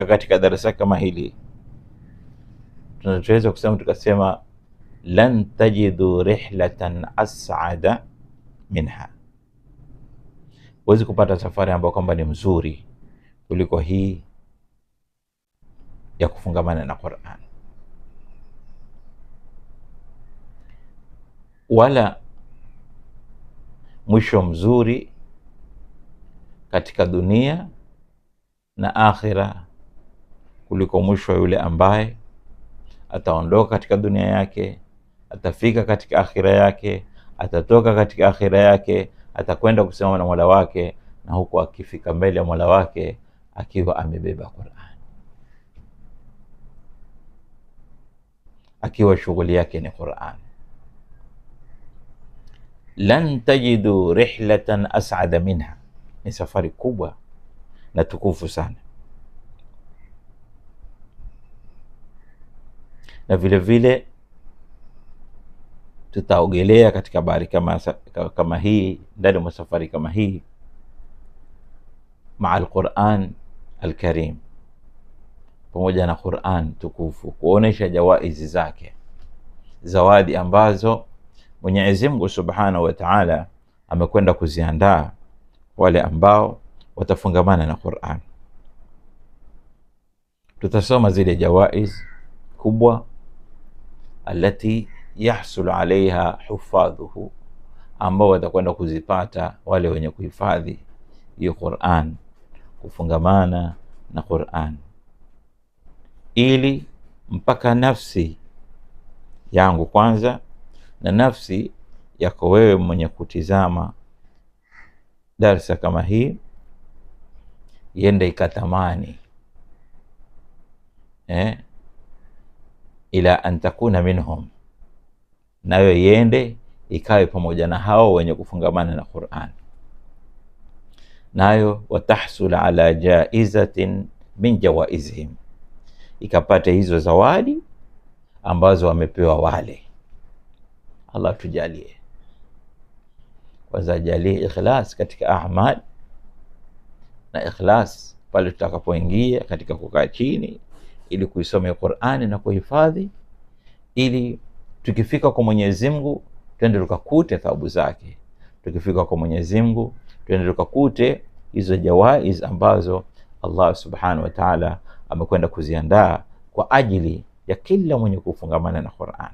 katika darasa kama hili tunaweza kusema tukasema lan tajidu rihlatan as'ada minha. Huwezi kupata safari ambayo kwamba ni mzuri kuliko hii ya kufungamana na Qur'an, wala mwisho mzuri katika dunia na akhira kuliko mwisho yule ambaye ataondoka katika dunia yake, atafika katika akhira yake, atatoka katika akhira yake, atakwenda kusimama na Mola wake, na huko akifika mbele ya Mola wake akiwa amebeba Qur'an, akiwa shughuli yake ni Qur'an. Lan tajidu rihlatan as'ada minha, ni safari kubwa na tukufu sana. Na vile vile tutaogelea katika bahari kama hii, ndani mwa safari kama hii, maa al-Qur'an al-Karim, pamoja na Qur'an tukufu, kuonesha jawaizi zake, zawadi ambazo Mwenyezi Mungu Subhanahu wa Ta'ala amekwenda kuziandaa wale ambao watafungamana na Qur'an. Tutasoma zile jawaiz kubwa alati yahsul alaiha hufadhuhu, ambao watakwenda kuzipata wale wenye kuhifadhi hiyo Qur'an, kufungamana na Qur'an, ili mpaka nafsi yangu kwanza na nafsi yako wewe mwenye kutizama darsa kama hii yende ikatamani ila an takuna minhum, nayo yende ikawe pamoja na hao wenye kufungamana na Qur'an, nayo watahsul ala jaizatin min jawaizihim, ikapate hizo zawadi ambazo wamepewa wale. Allah tujalie, kwanza jalie ikhlas katika a'mal, na ikhlas pale tutakapoingia katika kukaa chini ili kuisoma Qur'ani na kuhifadhi, ili tukifika kwa Mwenyezi Mungu twende tukakute thawabu zake, tukifika kwa Mwenyezi Mungu twende tukakute hizo jawaiz ambazo Allah Subhanahu wa Ta'ala amekwenda kuziandaa kwa ajili ya kila mwenye kufungamana na Qur'an.